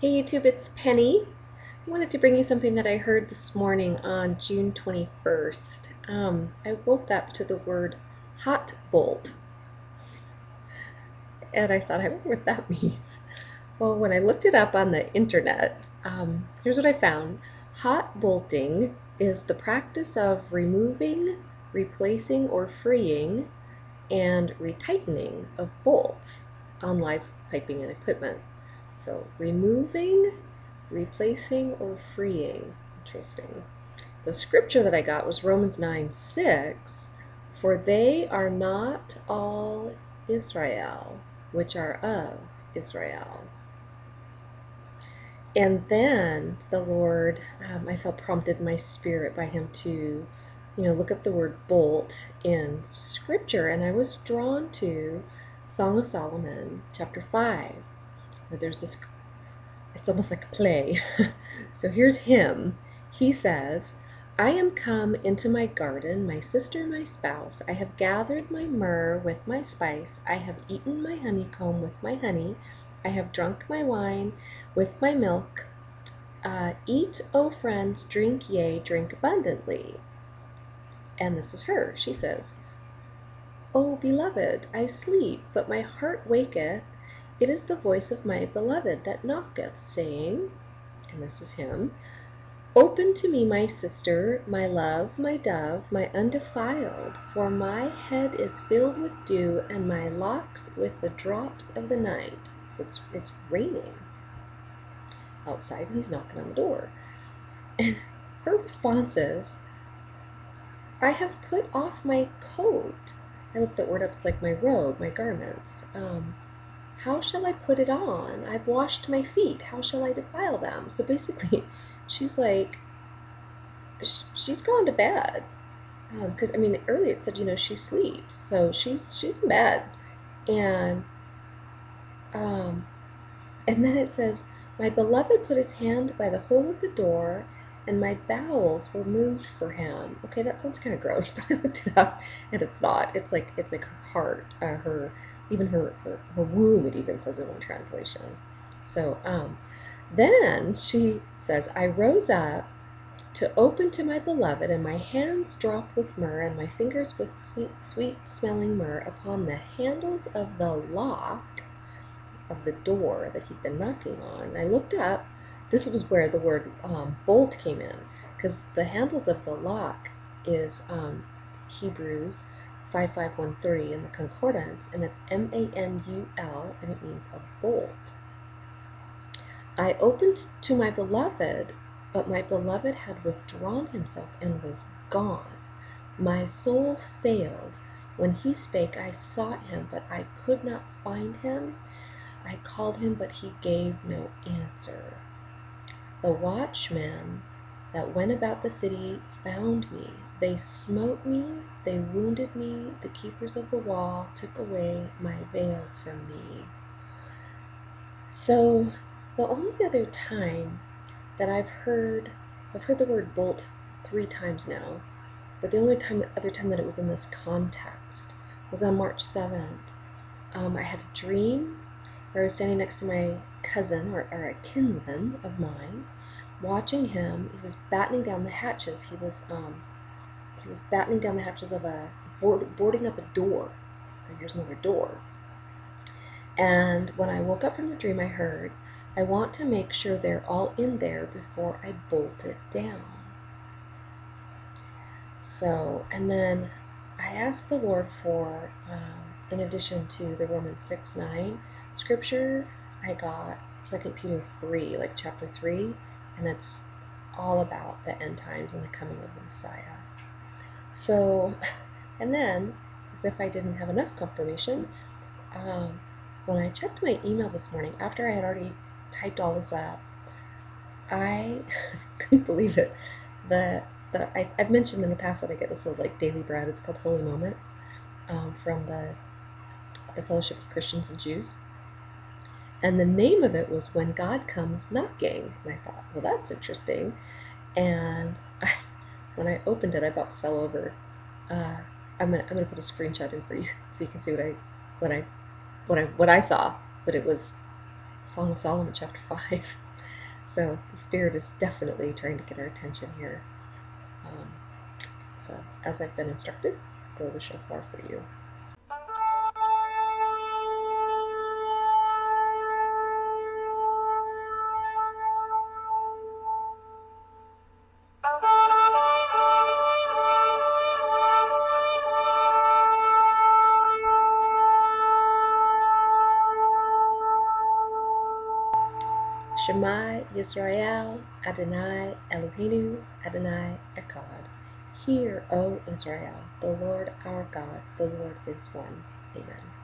Hey YouTube, it's Penny. I wanted to bring you something that I heard this morning on June 21st. I woke up to the word hot bolt, and I thought, I wonder what that means. Well, when I looked it up on the internet, here's what I found. Hot bolting is the practice of removing, replacing, or freeing and retightening of bolts on live piping and equipment. So removing, replacing, or freeing. Interesting. The scripture that I got was Romans 9:6. For they are not all Israel, which are of Israel. And then the Lord, I felt prompted in my spirit by him to, look up the word bolt in scripture. And I was drawn to Song of Solomon, chapter 5, where there's this, it's almost like a play. So here's him. He says, I am come into my garden, my sister, my spouse. I have gathered my myrrh with my spice. I have eaten my honeycomb with my honey. I have drunk my wine with my milk. Eat, O friends, drink, yea, drink abundantly. And this is her. She says, O beloved, I sleep, but my heart waketh. It is the voice of my beloved that knocketh, saying, and this is him, Open to me, my sister, my love, my dove, my undefiled, for my head is filled with dew, and my locks with the drops of the night. So it's raining outside, and he's knocking on the door. And her response is, I have put off my coat. I looked that word up, it's like my robe, my garments. How shall I put it on? I've washed my feet. How shall I defile them? So basically, she's like, she's gone to bed. Because, earlier it said, she sleeps. So she's in bed. And, um, and then it says, my beloved put his hand by the hole of the door, and my bowels were moved for him. Okay, that sounds kind of gross, but I looked it up, and it's not. It's like her heart, her womb. It even says in one translation. So then she says, I rose up to open to my beloved, and my hands dropped with myrrh, and my fingers with sweet smelling myrrh upon the handles of the lock of the door that he'd been knocking on. I looked up. This was where the word bolt came in, because the handles of the lock is Hebrews 5:5-130 in the concordance, and it's M-A-N-U-L, and it means a bolt. I opened to my beloved, but my beloved had withdrawn himself and was gone. My soul failed. When he spake, I sought him, but I could not find him. I called him, but he gave no answer. The watchmen that went about the city found me. They smote me, they wounded me. The keepers of the wall took away my veil from me. So the only other time that I've heard the word bolt 3 times now, but the only other time that it was in this context was on March 7th. I had a dream where I was standing next to my cousin, or a kinsman of mine, watching him. He was battening down the hatches. He was battening down the hatches of boarding up a door. So here's another door. And when I woke up from the dream, I heard, I want to make sure they're all in there before I bolt it down. So, and then I asked the Lord for, in addition to the Romans 6:9 scripture, I got 2 Peter 3, like chapter 3, and it's all about the end times and the coming of the Messiah. So, and then, as if I didn't have enough confirmation, when I checked my email this morning, after I had already typed all this up, I couldn't believe it. I've mentioned in the past that I get this little like daily bread. It's called Holy Moments, from the Fellowship of Christians and Jews. And the name of it was When God Comes Knocking. And I thought, well, that's interesting. And when I opened it, I about fell over. I'm gonna put a screenshot in for you so you can see what I saw. But it was Song of Solomon chapter 5. So the Spirit is definitely trying to get our attention here. So as I've been instructed, blow the shofar for you. Shema Yisrael, Adonai Eloheinu, Adonai Echad. Hear, O Israel, the Lord our God, the Lord is one. Amen.